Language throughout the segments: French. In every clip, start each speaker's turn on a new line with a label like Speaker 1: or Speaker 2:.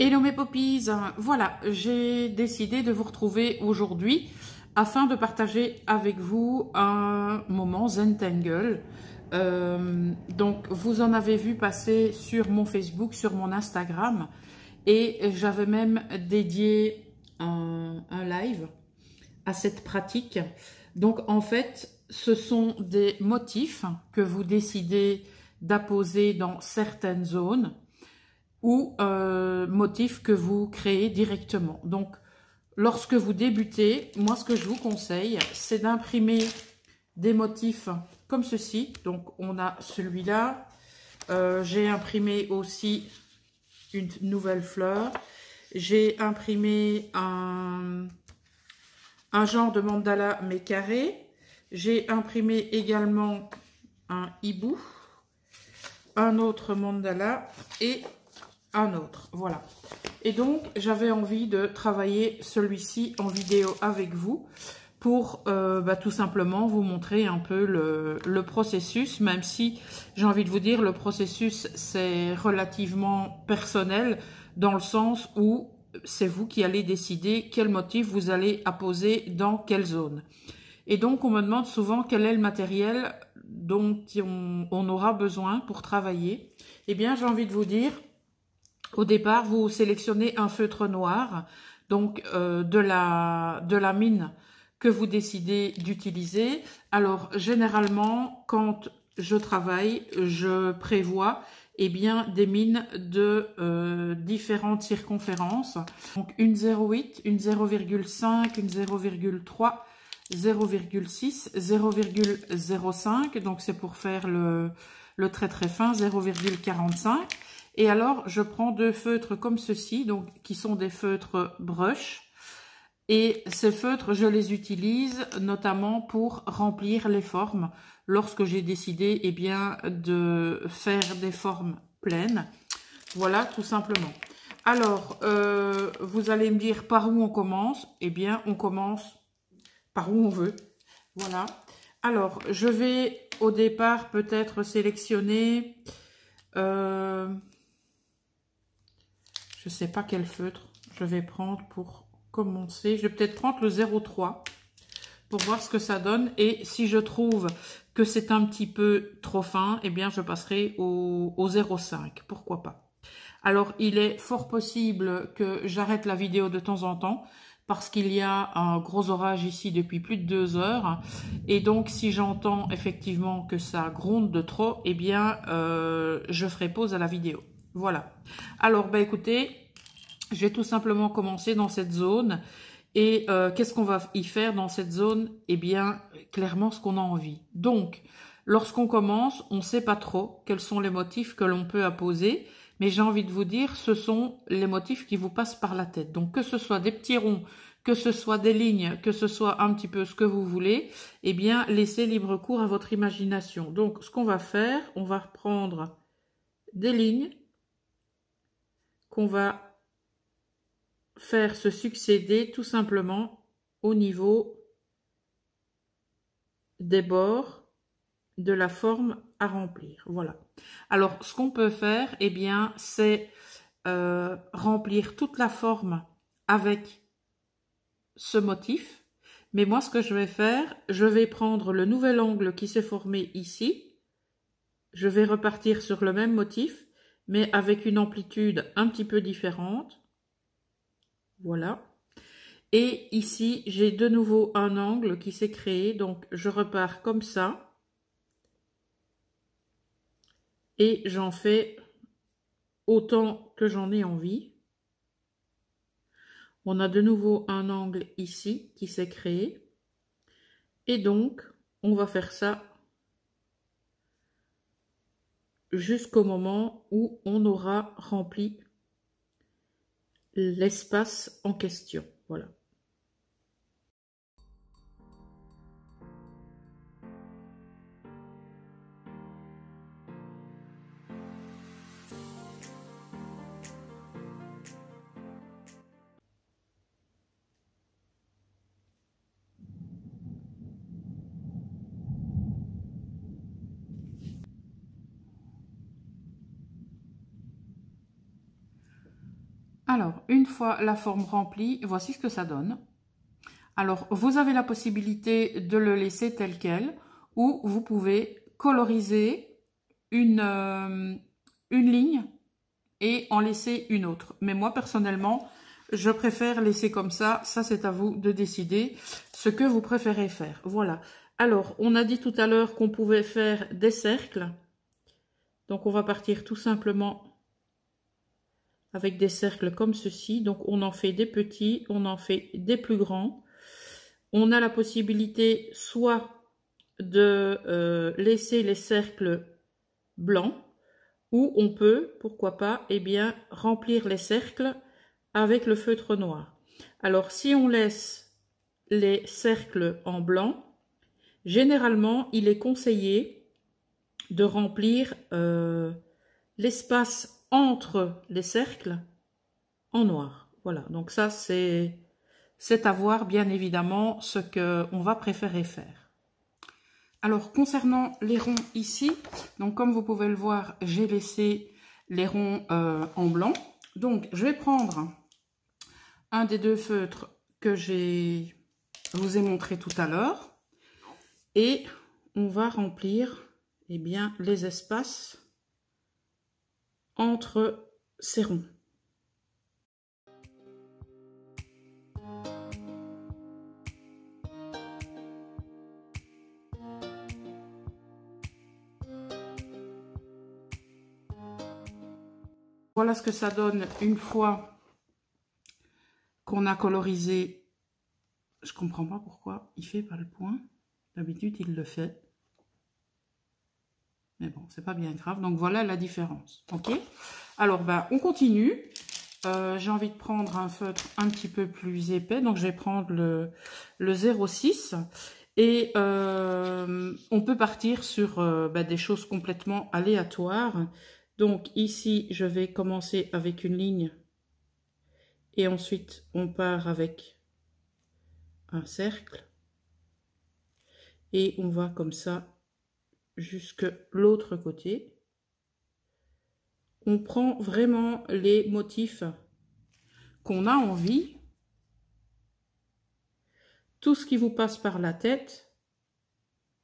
Speaker 1: Hello mes poppies, voilà, j'ai décidé de vous retrouver aujourd'hui afin de partager avec vous un moment Zentangle. Donc vous en avez vu passer sur mon Facebook, sur mon Instagram et j'avais même dédié un live à cette pratique. Donc en fait, ce sont des motifs que vous décidez d'apposer dans certaines zones ou motifs que vous créez directement. Donc, lorsque vous débutez, moi, ce que je vous conseille, c'est d'imprimer des motifs comme ceci. Donc, on a celui-là. J'ai imprimé aussi une nouvelle fleur. J'ai imprimé un genre de mandala, mais carré. J'ai imprimé également un hibou, un autre mandala et un autre, voilà. Et donc, j'avais envie de travailler celui-ci en vidéo avec vous pour tout simplement vous montrer un peu le processus, même si j'ai envie de vous dire, le processus, c'est relativement personnel dans le sens où c'est vous qui allez décider quel motif vous allez apposer dans quelle zone. Et donc, on me demande souvent quel est le matériel dont on aura besoin pour travailler. Eh bien, j'ai envie de vous dire, au départ, vous sélectionnez un feutre noir, donc de la mine que vous décidez d'utiliser. Alors, généralement, quand je travaille, je prévois bien, des mines de différentes circonférences. Donc, une 0,8, une 0,5, une 0,3, 0,6, 0,05. Donc, c'est pour faire le très très fin, 0,45. Et alors, je prends deux feutres comme ceci, donc qui sont des feutres brush. Et ces feutres, je les utilise notamment pour remplir les formes lorsque j'ai décidé bien, de faire des formes pleines. Voilà, tout simplement. Alors, vous allez me dire par où on commence. Eh bien, on commence par où on veut. Voilà. Alors, je vais au départ peut-être sélectionner... je ne sais pas quel feutre je vais prendre pour commencer. Je vais peut-être prendre le 0,3 pour voir ce que ça donne. Et si je trouve que c'est un petit peu trop fin, eh bien, je passerai au 0,5. Pourquoi pas? Alors, il est fort possible que j'arrête la vidéo de temps en temps parce qu'il y a un gros orage ici depuis plus de 2 heures. Et donc, si j'entends effectivement que ça gronde de trop, eh bien, je ferai pause à la vidéo. Voilà. Alors, écoutez, je vais tout simplement commencer dans cette zone. Et qu'est-ce qu'on va y faire dans cette zone? Eh bien, clairement, ce qu'on a envie. Donc, lorsqu'on commence, on ne sait pas trop quels sont les motifs que l'on peut apposer. Mais j'ai envie de vous dire, ce sont les motifs qui vous passent par la tête. Donc, que ce soit des petits ronds, que ce soit des lignes, que ce soit un petit peu ce que vous voulez, eh bien, laissez libre cours à votre imagination. Donc, ce qu'on va faire, on va reprendre des lignes qu'on va faire se succéder tout simplement au niveau des bords de la forme à remplir. Voilà. Alors, ce qu'on peut faire, eh bien, c'est remplir toute la forme avec ce motif. Mais moi, ce que je vais faire, je vais prendre le nouvel angle qui s'est formé ici. Je vais repartir sur le même motif, mais avec une amplitude un petit peu différente. Voilà. Et ici, j'ai de nouveau un angle qui s'est créé. Donc, je repars comme ça. Et j'en fais autant que j'en ai envie. On a de nouveau un angle ici qui s'est créé. Et donc, on va faire ça jusqu'au moment où on aura rempli l'espace en question. Voilà. Alors, une fois la forme remplie, voici ce que ça donne. Alors, vous avez la possibilité de le laisser tel quel ou vous pouvez coloriser une ligne et en laisser une autre. Mais moi, personnellement, je préfère laisser comme ça. Ça, c'est à vous de décider ce que vous préférez faire. Voilà. Alors, on a dit tout à l'heure qu'on pouvait faire des cercles. Donc, on va partir tout simplement avec des cercles comme ceci. Donc, on en fait des petits, on en fait des plus grands. On a la possibilité soit de laisser les cercles blancs, ou on peut, pourquoi pas, eh bien, remplir les cercles avec le feutre noir. Alors, si on laisse les cercles en blanc, généralement, il est conseillé de remplir l'espace entre les cercles en noir. Voilà, donc ça, c'est à voir, bien évidemment, ce qu'on va préférer faire. Alors, concernant les ronds ici, donc comme vous pouvez le voir, j'ai laissé les ronds en blanc. Donc, je vais prendre un des deux feutres que je vous ai montré tout à l'heure et on va remplir eh bien, les espaces entre ces ronds. Voilà ce que ça donne une fois qu'on a colorisé. Je comprends pas pourquoi il fait pas le point. D'habitude, il le fait. Mais bon, c'est pas bien grave. Donc, voilà la différence. OK? Alors, ben, on continue. J'ai envie de prendre un feutre un petit peu plus épais. Donc, je vais prendre le 0,6. Et on peut partir sur ben, des choses complètement aléatoires. Donc, ici, je vais commencer avec une ligne. Et ensuite, on part avec un cercle. Et on va comme ça jusque l'autre côté. On prend vraiment les motifs qu'on a envie. Tout ce qui vous passe par la tête,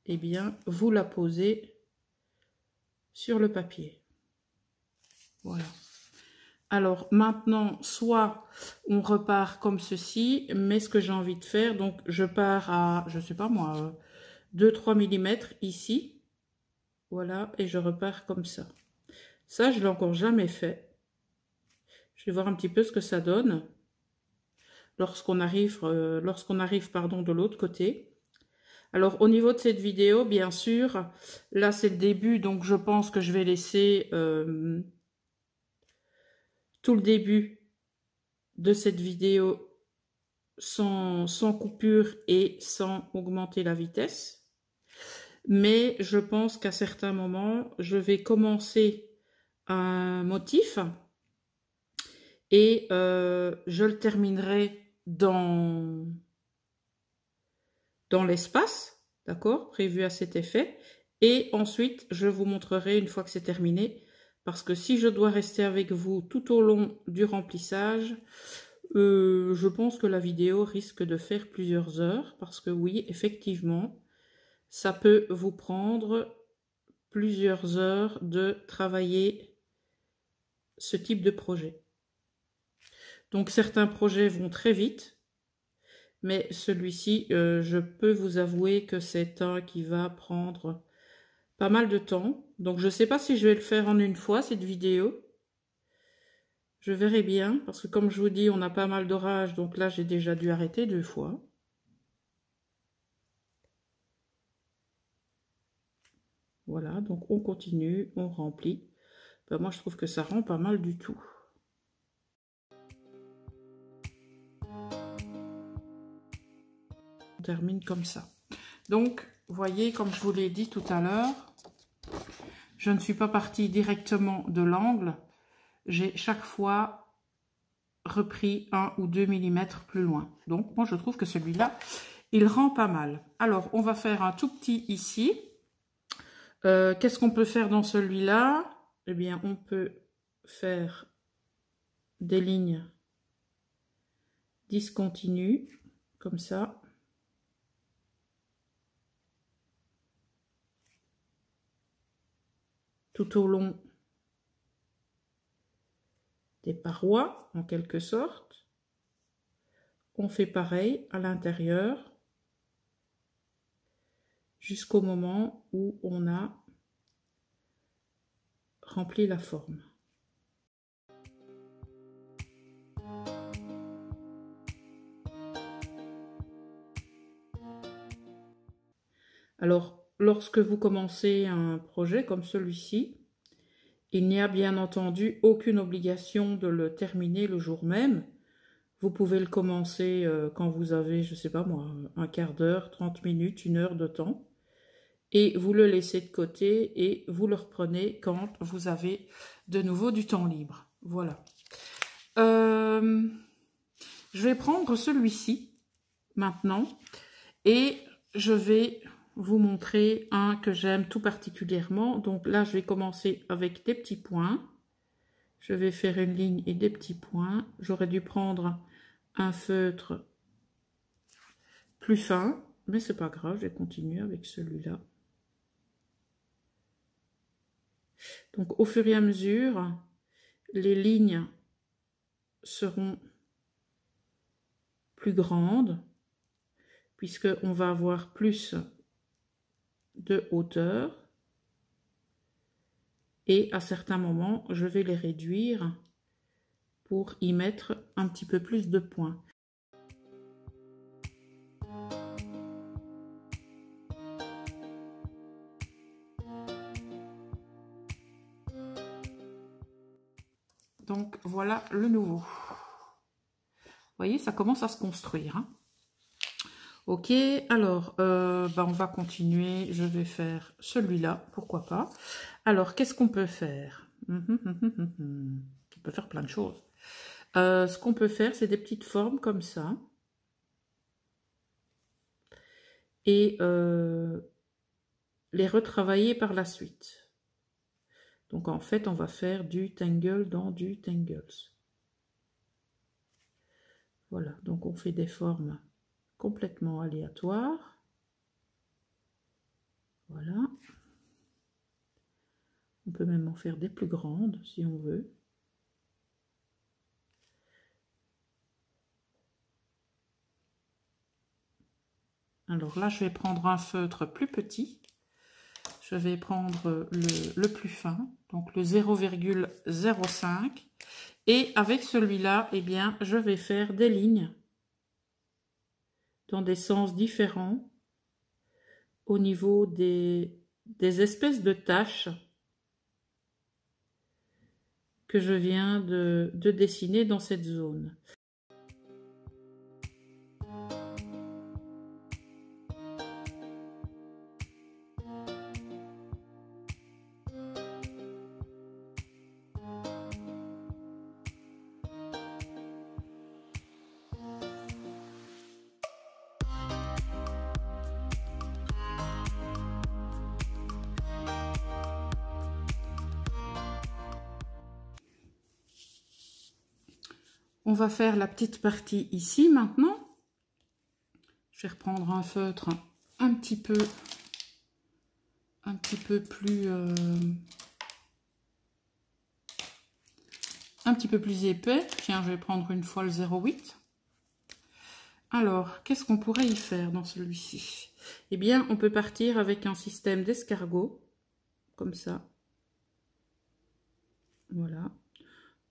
Speaker 1: eh bien, vous la posez sur le papier. Voilà. Alors, maintenant, soit on repart comme ceci, mais ce que j'ai envie de faire, donc je pars à, je sais pas moi, 2-3 mm ici. Voilà, et je repars comme ça. Ça, je ne l'ai encore jamais fait. Je vais voir un petit peu ce que ça donne lorsqu'on arrive, pardon, de l'autre côté. Alors, au niveau de cette vidéo, bien sûr, là, c'est le début, donc je pense que je vais laisser tout le début de cette vidéo sans coupure et sans augmenter la vitesse. Mais je pense qu'à certains moments, je vais commencer un motif et je le terminerai dans l'espace, d'accord, prévu à cet effet. Et ensuite, je vous montrerai une fois que c'est terminé, parce que si je dois rester avec vous tout au long du remplissage, je pense que la vidéo risque de faire plusieurs heures, parce que oui, effectivement, ça peut vous prendre plusieurs heures de travailler ce type de projet. Donc certains projets vont très vite, mais celui-ci, je peux vous avouer que c'est un qui va prendre pas mal de temps. Donc je ne sais pas si je vais le faire en une fois, cette vidéo. Je verrai bien, parce que comme je vous dis, on a pas mal d'orages, donc là j'ai déjà dû arrêter 2 fois. Voilà, donc on continue, on remplit. Ben, moi je trouve que ça rend pas mal du tout. On termine comme ça. Donc, vous voyez, comme je vous l'ai dit tout à l'heure, je ne suis pas partie directement de l'angle. J'ai chaque fois repris 1 ou 2 mm plus loin. Donc, moi, je trouve que celui-là, il rend pas mal. Alors, on va faire un tout petit ici. Qu'est-ce qu'on peut faire dans celui-là? Eh bien, on peut faire des lignes discontinue, comme ça. Tout au long des parois, en quelque sorte. On fait pareil à l'intérieur jusqu'au moment où on a rempli la forme. Alors, lorsque vous commencez un projet comme celui-ci, il n'y a bien entendu aucune obligation de le terminer le jour même. Vous pouvez le commencer quand vous avez, je sais pas moi, un quart d'heure, 30 minutes, 1 heure de temps. Et vous le laissez de côté et vous le reprenez quand vous avez de nouveau du temps libre. Voilà. Je vais prendre celui-ci maintenant et je vais vous montrer un que j'aime tout particulièrement. Donc là, je vais commencer avec des petits points. Je vais faire une ligne et des petits points. J'aurais dû prendre un feutre plus fin, mais c'est pas grave, je vais continuer avec celui-là. Donc au fur et à mesure, les lignes seront plus grandes, puisqu'on va avoir plus de hauteur. Et à certains moments, je vais les réduire pour y mettre un petit peu plus de points. Donc voilà le nouveau. Vous voyez, ça commence à se construire. Hein. Ok, alors on va continuer. Je vais faire celui-là, pourquoi pas. Alors, qu'est-ce qu'on peut faire? On peut faire plein de choses. Ce qu'on peut faire, c'est des petites formes comme ça. Et les retravailler par la suite. Donc en fait, on va faire du tangle dans du tangles. Voilà, donc on fait des formes complètement aléatoires. Voilà. On peut même en faire des plus grandes si on veut. Alors là, je vais prendre un feutre plus petit. Je vais prendre le plus fin, donc le 0,05. Et avec celui-là, eh bien, je vais faire des lignes dans des sens différents au niveau des espèces de taches que je viens de dessiner dans cette zone. On va faire la petite partie ici maintenant. Je vais reprendre un feutre un petit peu plus épais. Tiens, je vais prendre une fois le 0,8. Alors, qu'est-ce qu'on pourrait y faire dans celui-ci? Eh bien, on peut partir avec un système d'escargot, comme ça. Voilà.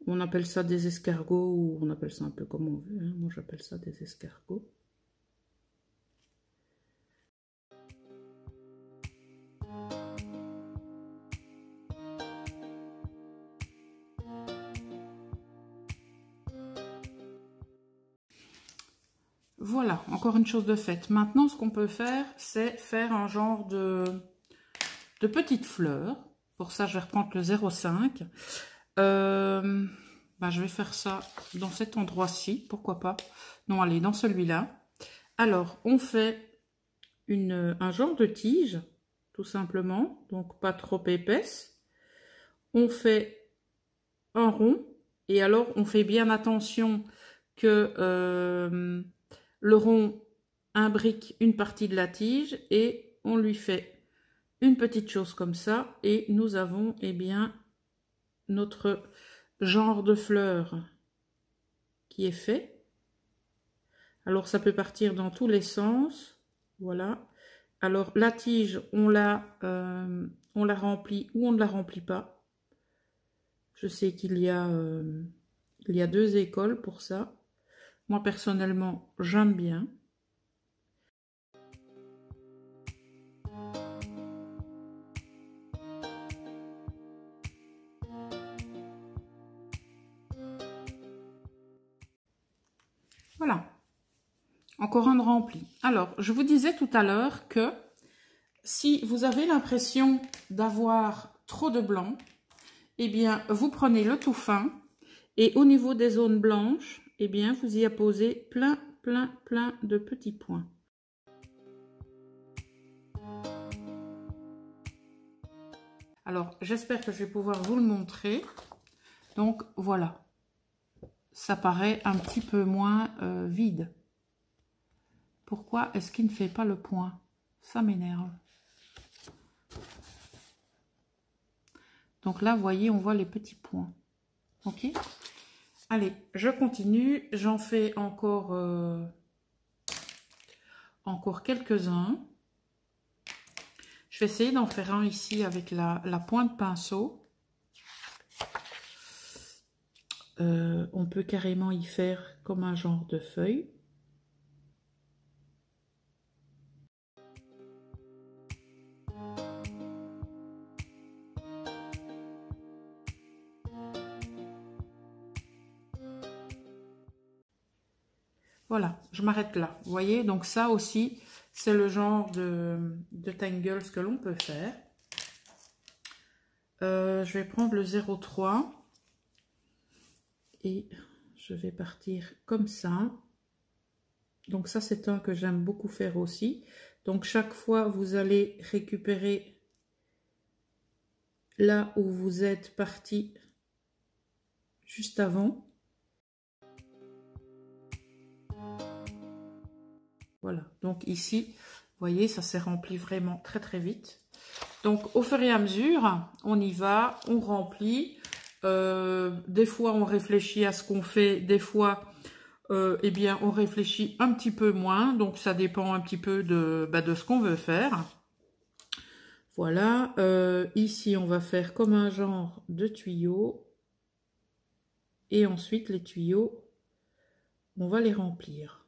Speaker 1: On appelle ça des escargots ou on appelle ça un peu comme on veut. Hein. Moi, j'appelle ça des escargots. Voilà, encore une chose de faite. Maintenant, ce qu'on peut faire, c'est faire un genre de petites fleurs. Pour ça, je vais reprendre le 0,5. Je vais faire ça dans cet endroit-ci, pourquoi pas. Non, allez, dans celui-là. Alors, on fait un genre de tige, tout simplement, donc pas trop épaisse. On fait un rond, et alors on fait bien attention que le rond imbrique une partie de la tige et on lui fait une petite chose comme ça et nous avons eh bien notre genre de fleur qui est fait. Alors ça peut partir dans tous les sens, voilà. Alors la tige, on la remplit ou on ne la remplit pas. Je sais qu'il y a 2 écoles pour ça. Moi personnellement, j'aime bien. Voilà. Encore un rempli. Alors, je vous disais tout à l'heure que si vous avez l'impression d'avoir trop de blanc, eh bien, vous prenez le tout fin et au niveau des zones blanches, eh bien, vous y apposez plein de petits points. Alors, j'espère que je vais pouvoir vous le montrer. Donc, voilà. Ça paraît un petit peu moins vide. Pourquoi est-ce qu'il ne fait pas le point? Ça m'énerve. Donc là, vous voyez, on voit les petits points. Ok? Allez, je continue. J'en fais encore quelques-uns. Je vais essayer d'en faire un ici avec la pointe pinceau. On peut carrément y faire comme un genre de feuille. Voilà, je m'arrête là. Vous voyez, donc ça aussi, c'est le genre de tangles que l'on peut faire. Je vais prendre le 0,3 et je vais partir comme ça. Donc ça, c'est un que j'aime beaucoup faire aussi. Donc chaque fois, vous allez récupérer là où vous êtes parti juste avant. Voilà, donc ici, vous voyez, ça s'est rempli vraiment très vite. Donc au fur et à mesure, on y va, on remplit. Des fois, on réfléchit à ce qu'on fait, des fois, eh bien, on réfléchit un petit peu moins. Donc ça dépend un petit peu de ce qu'on veut faire. Voilà, ici, on va faire comme un genre de tuyau. Et ensuite, les tuyaux, on va les remplir.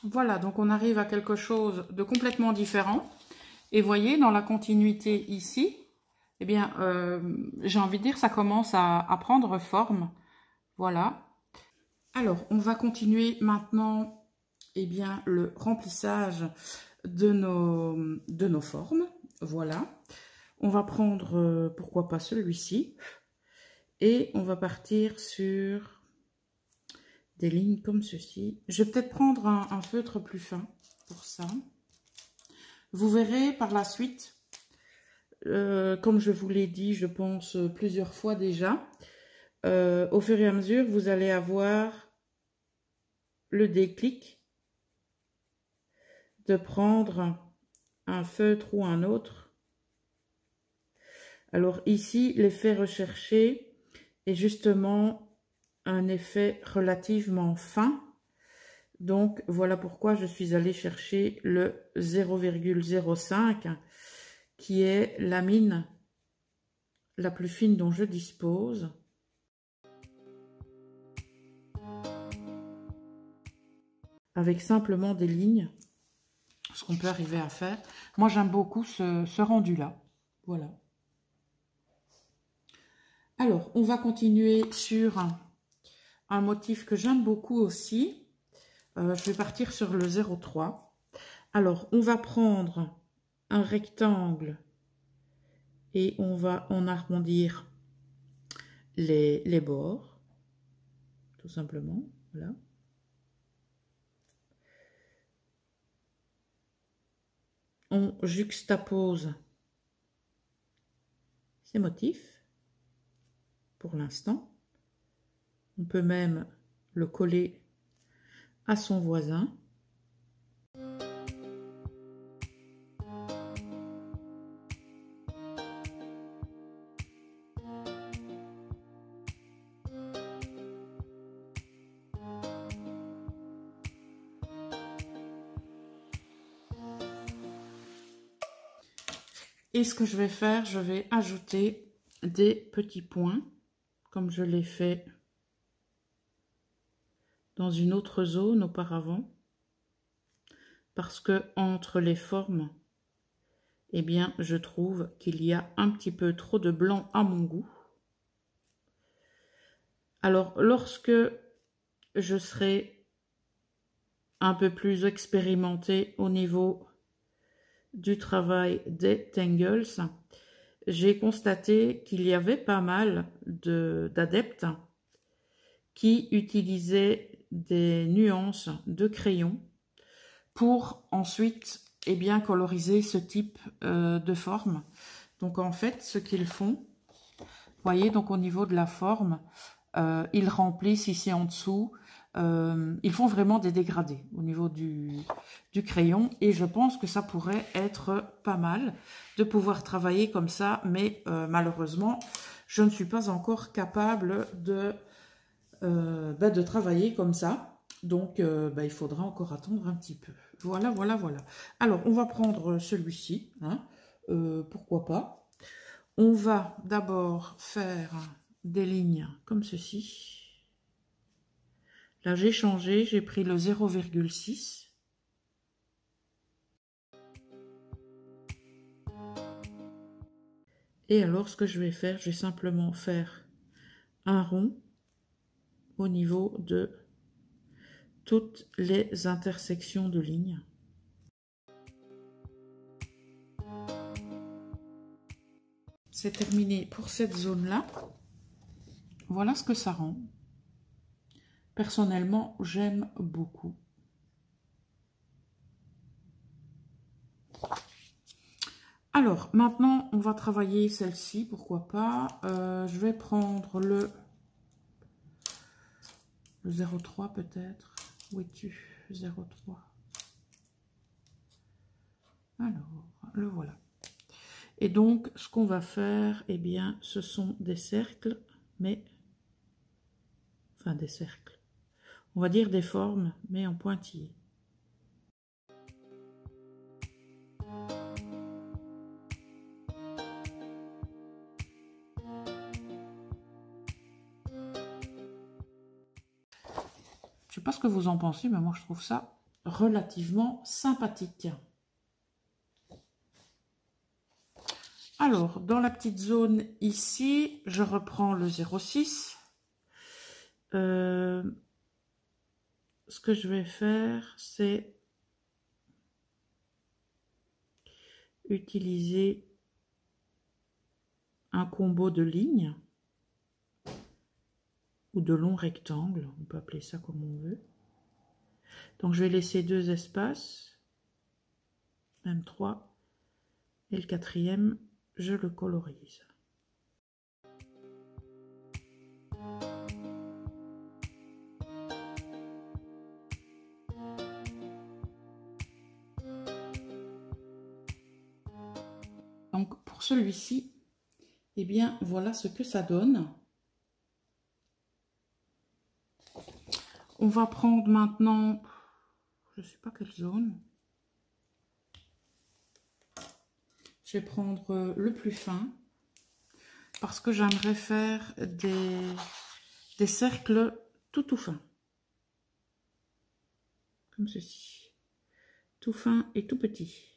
Speaker 1: Voilà, donc on arrive à quelque chose de complètement différent. Et voyez, dans la continuité ici, eh bien, j'ai envie de dire, ça commence à prendre forme. Voilà. Alors, on va continuer maintenant, eh bien, le remplissage de nos formes. Voilà. On va prendre, pourquoi pas celui-ci. Et on va partir sur des lignes comme ceci. Je vais peut-être prendre un feutre plus fin pour ça. Vous verrez par la suite, comme je vous l'ai dit, je pense plusieurs fois déjà, au fur et à mesure, vous allez avoir le déclic de prendre un feutre ou un autre Alors ici, l'effet recherché est justement un effet relativement fin. Donc voilà pourquoi je suis allée chercher le 0,05 qui est la mine la plus fine dont je dispose. Avec simplement des lignes, ce qu'on peut arriver à faire. Moi j'aime beaucoup ce rendu-là. Voilà. Alors, on va continuer sur un motif que j'aime beaucoup aussi. Je vais partir sur le 0,3. Alors, on va prendre un rectangle et on va en arrondir les bords, tout simplement. Voilà. On juxtapose ces motifs pour l'instant. On peut même le coller à son voisin. Et ce que je vais faire, je vais ajouter des petits points, comme je l'ai fait dans une autre zone auparavant, parce que entre les formes, eh bien, je trouve qu'il y a un petit peu trop de blanc à mon goût. Alors, lorsque je serai un peu plus expérimentée au niveau du travail des tangles, j'ai constaté qu'il y avait pas mal d'adeptes qui utilisaient des nuances de crayon pour ensuite bien coloriser ce type de forme. Donc en fait, ce qu'ils font, vous voyez, donc au niveau de la forme, ils remplissent ici en dessous, ils font vraiment des dégradés au niveau du crayon, et je pense que ça pourrait être pas mal de pouvoir travailler comme ça, mais malheureusement, je ne suis pas encore capable de travailler comme ça. Donc, il faudra encore attendre un petit peu. Voilà, voilà, voilà. Alors, on va prendre celui-ci. Hein, pourquoi pas. On va d'abord faire des lignes comme ceci. Là, j'ai changé. J'ai pris le 0,6. Et alors, ce que je vais faire, je vais simplement faire un rond au niveau de toutes les intersections de lignes. C'est terminé pour cette zone-là. Voilà ce que ça rend. Personnellement, j'aime beaucoup. Alors, maintenant, on va travailler celle-ci, pourquoi pas. Je vais prendre le 0,3 peut-être. Où es-tu? 0,3. Alors, le voilà. Et donc, ce qu'on va faire, eh bien, ce sont des cercles, mais... Enfin, des cercles. On va dire des formes, mais en pointillés. Je ne sais pas ce que vous en pensez, mais moi je trouve ça relativement sympathique. Alors, dans la petite zone ici, je reprends le 0,6. Ce que je vais faire, c'est utiliser un combo de lignes ou de longs rectangles, on peut appeler ça comme on veut. Donc je vais laisser 2 espaces, même 3, et le 4e, je le colorise. Donc pour celui-ci, eh bien, voilà ce que ça donne. On va prendre maintenant, je ne sais pas quelle zone. Je vais prendre le plus fin parce que j'aimerais faire des cercles tout fins. Comme ceci. Tout fin et tout petit.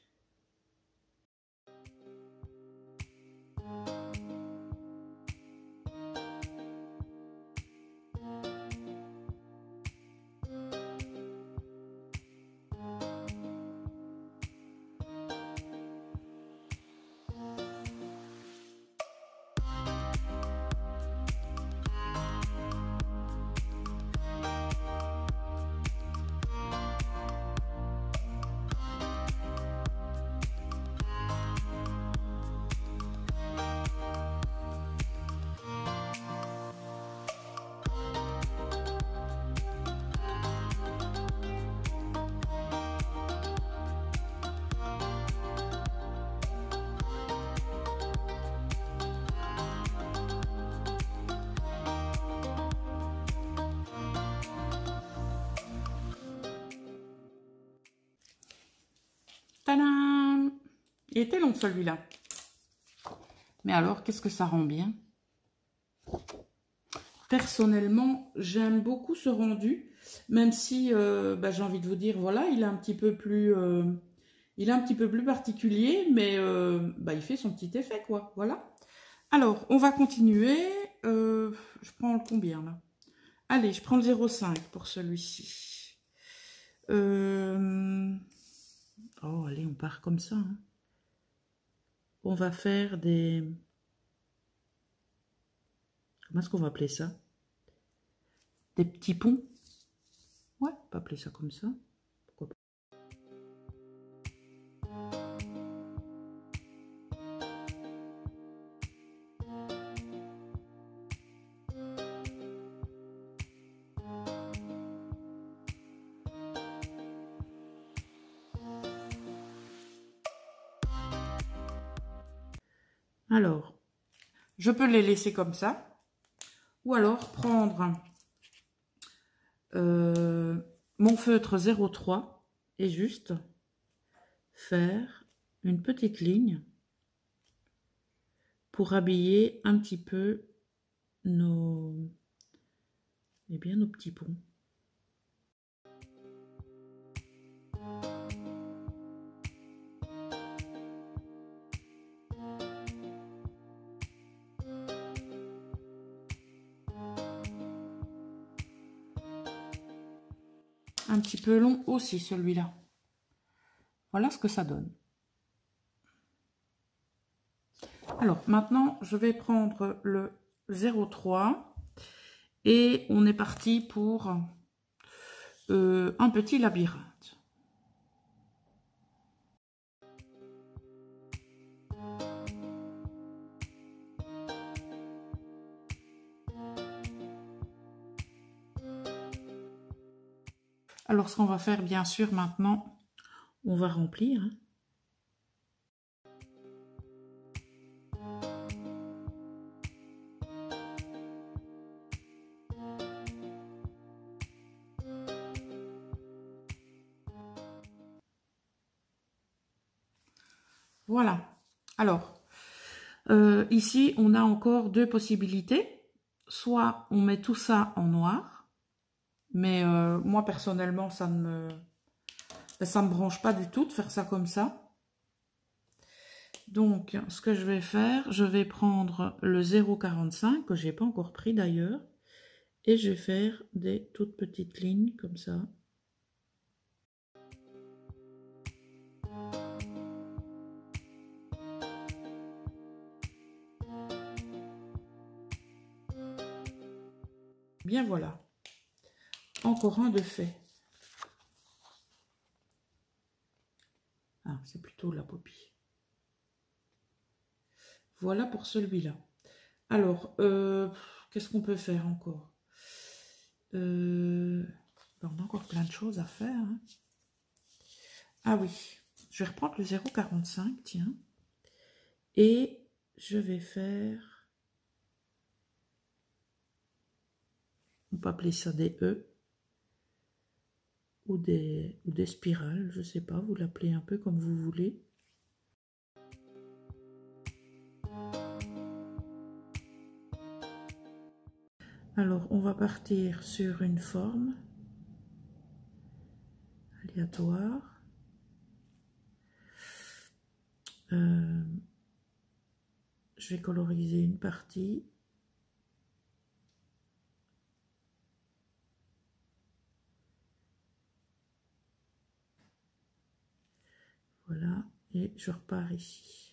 Speaker 1: Tadam! Il était long celui-là. Mais alors, qu'est-ce que ça rend bien? Personnellement, j'aime beaucoup ce rendu, même si j'ai envie de vous dire, voilà, il est un petit peu plus, particulier, mais il fait son petit effet, quoi. Voilà. Alors, on va continuer. Je prends le combien là? Allez, je prends le 0,5 pour celui-ci. Oh, allez, on part comme ça. Hein. On va faire des... Comment est-ce qu'on va appeler ça? Des petits ponts. Ouais, on peut appeler ça comme ça. Pourquoi pas? Alors, je peux les laisser comme ça. Ou alors prendre mon feutre 0,3 et juste faire une petite ligne pour habiller un petit peu nos petits ponts. Un petit peu long aussi celui-là. Voilà ce que ça donne. Alors maintenant je vais prendre le 0,3 et on est parti pour un petit labyrinthe. Alors ce qu'on va faire bien sûr maintenant, on va remplir. Hein. Voilà. Alors, ici, on a encore deux possibilités. Soit on met tout ça en noir, mais moi personnellement, ça ne me branche pas du tout de faire ça comme ça. Donc, ce que je vais faire, je vais prendre le 0,45 que j'ai pas encore pris d'ailleurs, et je vais faire des toutes petites lignes comme ça. Bien voilà, encore un de fait. Ah, c'est plutôt la popie. Voilà pour celui-là. Alors, qu'est-ce qu'on peut faire encore? On a encore plein de choses à faire. Hein. Ah oui, je vais reprendre le 0,45, tiens. Et je vais faire, on peut appeler ça des E ou des spirales, je sais pas, vous l'appelez un peu comme vous voulez. Alors, on va partir sur une forme aléatoire. Je vais coloriser une partie. Voilà, et je repars ici.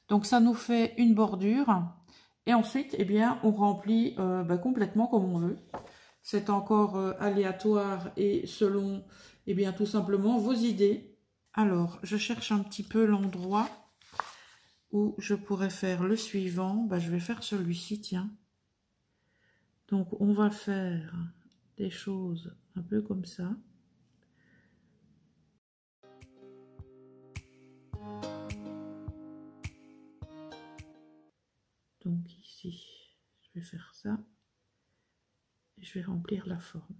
Speaker 1: Donc ça nous fait une bordure et ensuite eh bien on remplit complètement comme on veut. C'est encore aléatoire et selon eh bien tout simplement vos idées. Alors je cherche un petit peu l'endroit où je pourrais faire le suivant. Je vais faire celui-ci, tiens. Donc on va faire des choses un peu comme ça. Donc ici, je vais faire ça. Et je vais remplir la forme.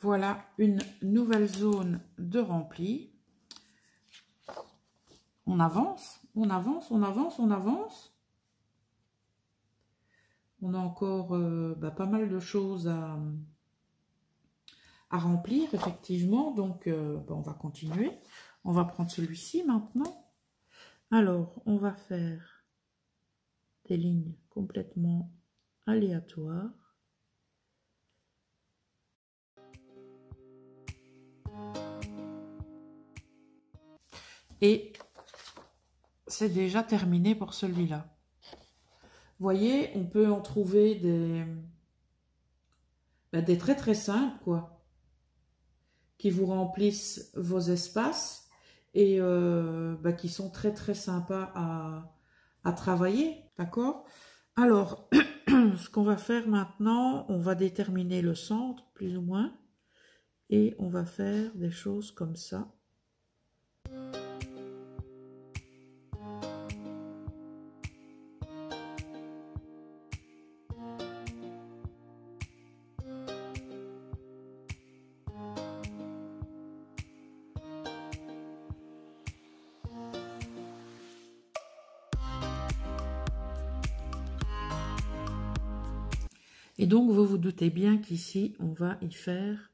Speaker 1: Voilà une nouvelle zone de rempli. On avance, on avance, on avance, on avance. On a encore pas mal de choses à remplir, effectivement. Donc, on va continuer. On va prendre celui-ci maintenant. Alors, on va faire des lignes complètement aléatoires. Et c'est déjà terminé pour celui-là. Vous voyez, on peut en trouver des très très simples, quoi, qui vous remplissent vos espaces et qui sont très très sympas à travailler, d'accord? Alors, ce qu'on va faire maintenant, on va déterminer le centre, plus ou moins, et on va faire des choses comme ça. Et donc, vous vous doutez bien qu'ici, on va y faire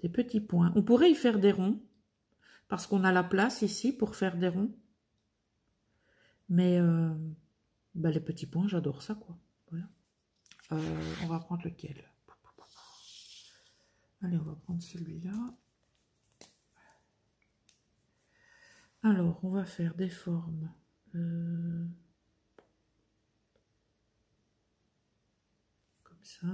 Speaker 1: des petits points. On pourrait y faire des ronds, parce qu'on a la place ici pour faire des ronds. Mais les petits points, j'adore ça, quoi. Voilà. On va prendre lequel? Allez, on va prendre celui-là. Alors, on va faire des formes. Comme ça.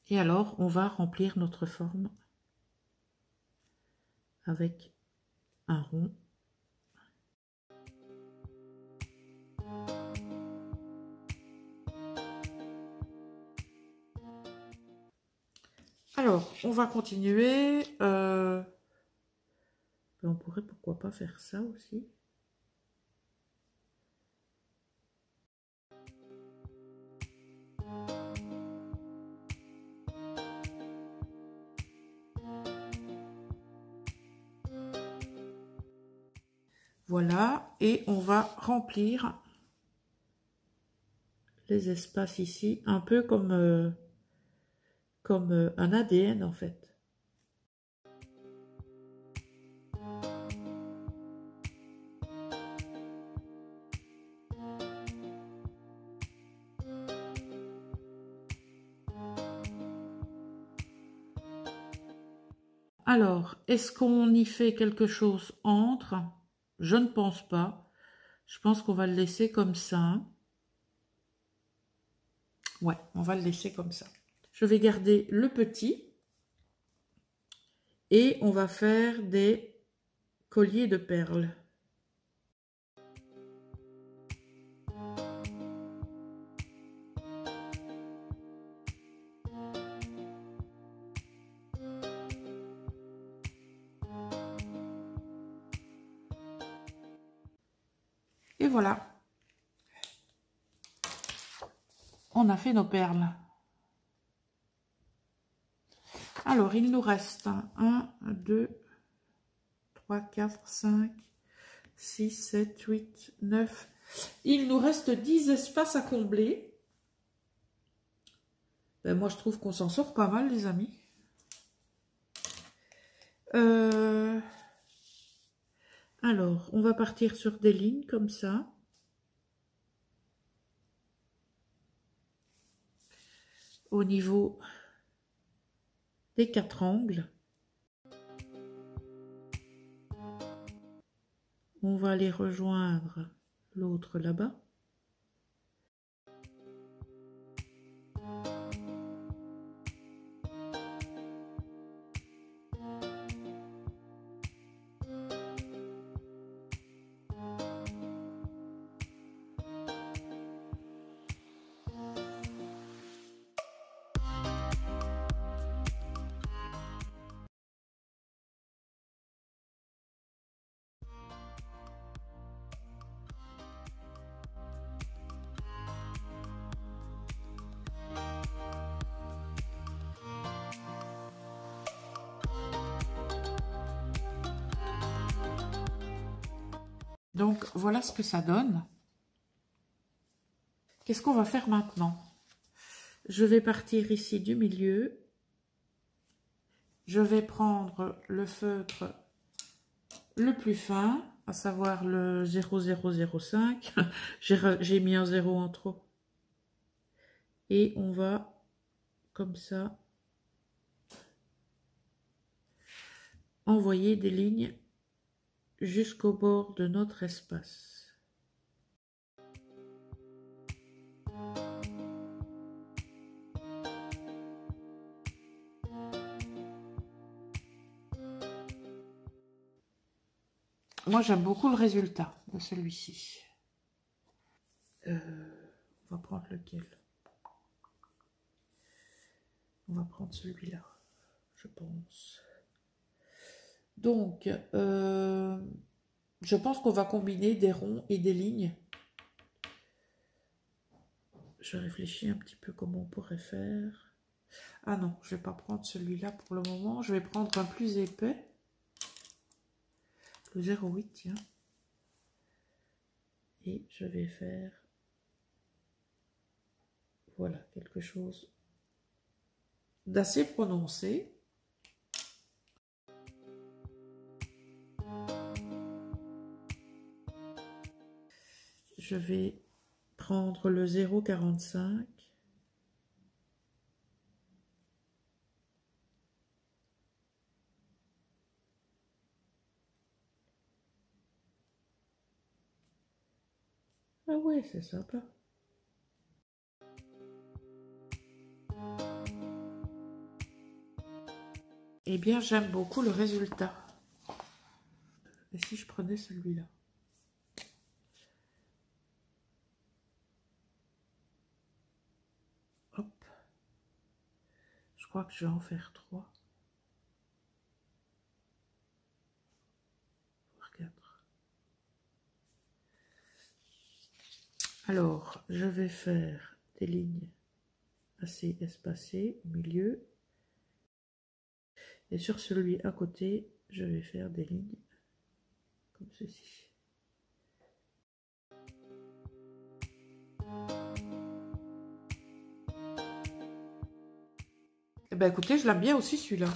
Speaker 1: Et alors, on va remplir notre forme avec un rond. Alors, on va continuer. On pourrait pourquoi pas faire ça aussi. Voilà, et on va remplir les espaces ici, un peu comme un ADN en fait. Alors, est-ce qu'on y fait quelque chose entre? Je ne pense pas. Je pense qu'on va le laisser comme ça. Ouais, on va le laisser comme ça. Je vais garder le petit. Et on va faire des colliers de perles. Et voilà. On a fait nos perles. Alors, il nous reste 1, 2, 3, 4, 5, 6, 7, 8, 9. Il nous reste 10 espaces à combler. Ben, moi, je trouve qu'on s'en sort pas mal, les amis. Alors, on va partir sur des lignes comme ça. Au niveau des 4 angles. On va aller rejoindre l'autre là-bas. Donc, voilà ce que ça donne. Qu'est-ce qu'on va faire maintenant? Je vais partir ici du milieu. Je vais prendre le feutre le plus fin, à savoir le 0005. J'ai mis un 0 en trop. Et on va, comme ça, envoyer des lignes jusqu'au bord de notre espace. Moi, j'aime beaucoup le résultat de celui-ci. On va prendre lequel? On va prendre celui-là, je pense. Donc, je pense qu'on va combiner des ronds et des lignes. Je réfléchis un petit peu comment on pourrait faire. Ah non, je ne vais pas prendre celui-là pour le moment. Je vais prendre un plus épais. Le 0,8, tiens. Et je vais faire, voilà, quelque chose d'assez prononcé. Je vais prendre le 0,45. Ah ouais, c'est sympa. Eh bien, j'aime beaucoup le résultat. Et si je prenais celui-là? Hop. Je crois que je vais en faire 3. Voire 4. Alors, je vais faire des lignes assez espacées au milieu. Et sur celui à côté, je vais faire des lignes comme ceci. Eh ben, écoutez, je l'aime bien aussi celui-là.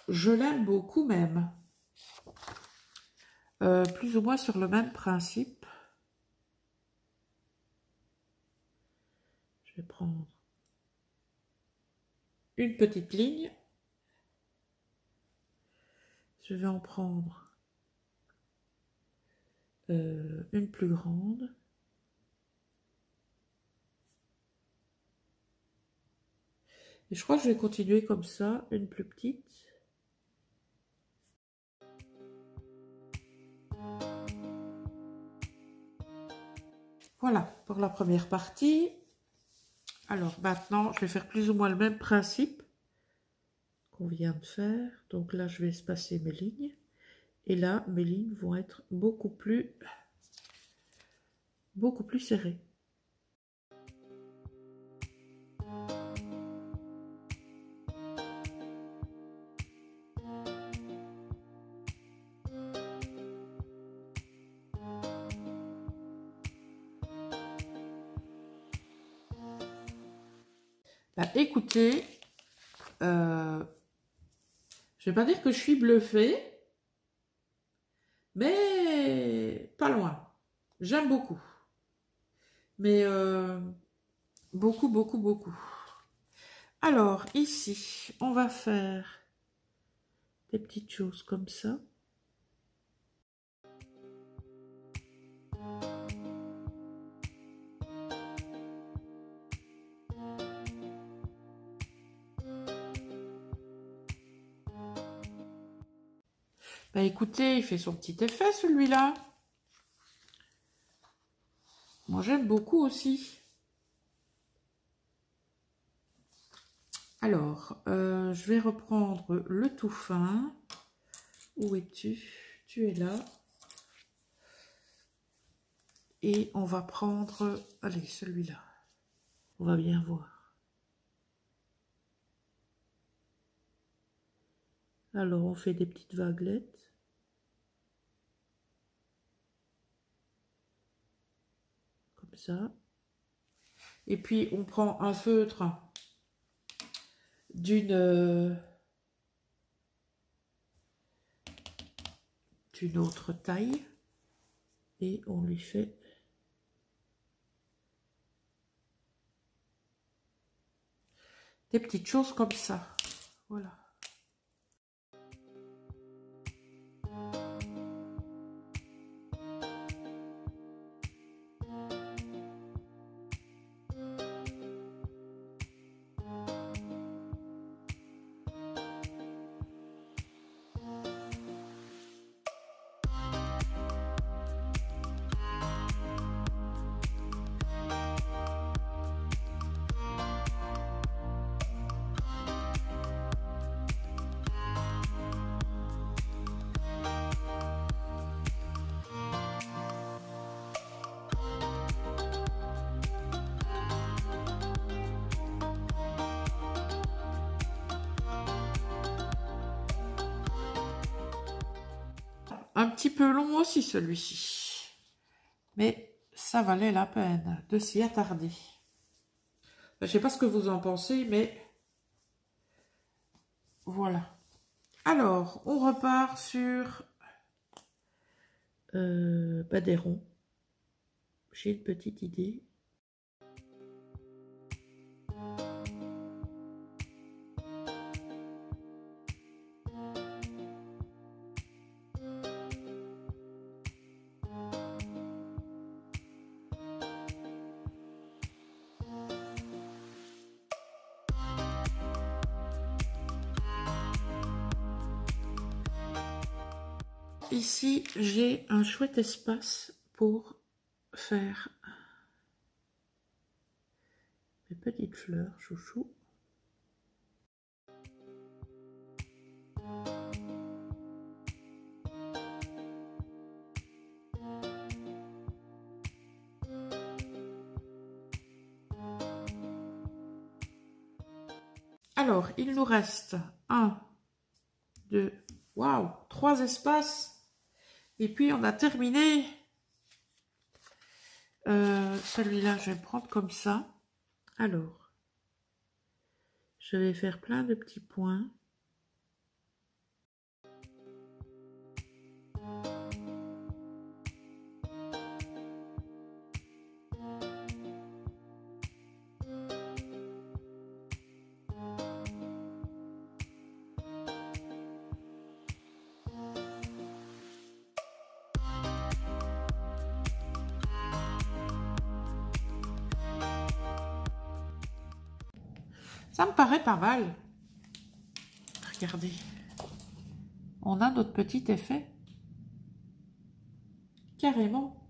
Speaker 1: Je l'aime beaucoup même. Plus ou moins sur le même principe. Je vais prendre une petite ligne. Je vais en prendre une plus grande. Et je crois que je vais continuer comme ça, une plus petite. Voilà pour la première partie. Alors maintenant, je vais faire plus ou moins le même principe qu'on vient de faire. Donc là, je vais espacer mes lignes. Et là, mes lignes vont être beaucoup plus serrées. Bah, écoutez, je vais pas dire que je suis bluffée, mais pas loin. J'aime beaucoup. Mais beaucoup. Alors, ici, on va faire des petites choses comme ça. Bah écoutez, il fait son petit effet celui-là. Moi j'aime beaucoup aussi. Alors, je vais reprendre le tout fin. Où es-tu? Tu es là. Et on va prendre, allez, celui-là. On va bien voir. Alors, on fait des petites vaguelettes. Comme ça. Et puis, on prend un feutre d'une autre taille. Et on lui fait des petites choses comme ça. Voilà. Un petit peu long aussi celui-ci. Mais ça valait la peine de s'y attarder. Je ne sais pas ce que vous en pensez, mais voilà. Alors, on repart sur des ronds. J'ai une petite idée. Ici, j'ai un chouette espace pour faire mes petites fleurs chouchou. Alors, il nous reste 1, 2, waouh, 3 espaces. Et puis, on a terminé. Celui-là, je vais le prendre comme ça. Alors, je vais faire plein de petits points. Ça me paraît pas mal. Regardez. On a notre petit effet. Carrément.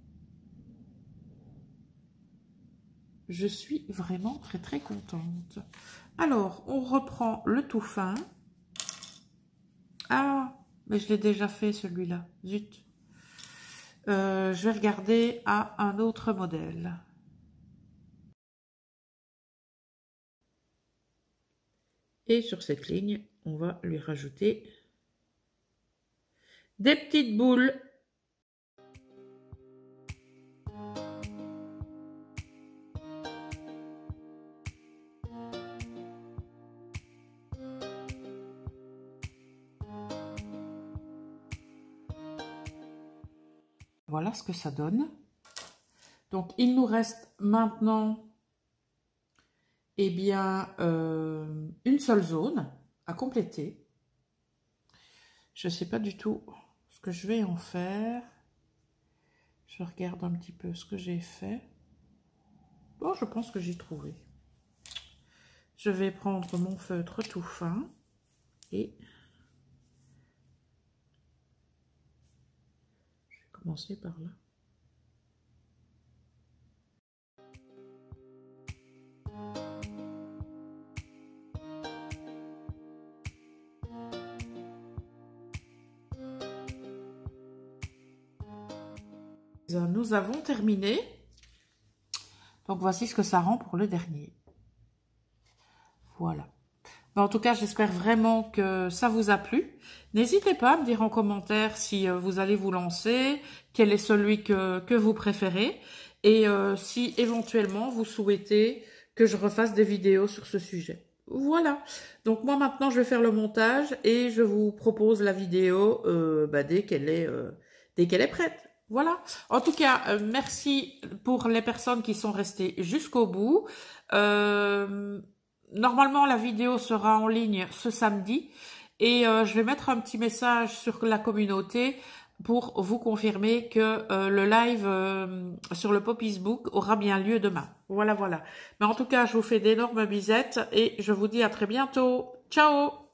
Speaker 1: Je suis vraiment très très contente. Alors, on reprend le tout fin. Ah, mais je l'ai déjà fait celui-là. Zut. Je vais regarder à un autre modèle. Et sur cette ligne, on va lui rajouter des petites boules. Voilà ce que ça donne. Donc, il nous reste maintenant eh bien, une seule zone à compléter. Je ne sais pas du tout ce que je vais en faire. Je regarde un petit peu ce que j'ai fait. Bon, je pense que j'ai trouvé. Je vais prendre mon feutre tout fin et je vais commencer par là. Nous avons terminé. Donc voici ce que ça rend pour le dernier. Voilà. En tout cas, j'espère vraiment que ça vous a plu. N'hésitez pas à me dire en commentaire si vous allez vous lancer, quel est celui que vous préférez et si éventuellement vous souhaitez que je refasse des vidéos sur ce sujet. Voilà. Donc moi maintenant, je vais faire le montage et je vous propose la vidéo dès qu'elle est prête. Voilà. En tout cas, merci pour les personnes qui sont restées jusqu'au bout. Normalement, la vidéo sera en ligne ce samedi et je vais mettre un petit message sur la communauté pour vous confirmer que le live sur le Poppysbook aura bien lieu demain. Voilà, voilà. Mais en tout cas, je vous fais d'énormes bisettes et je vous dis à très bientôt. Ciao!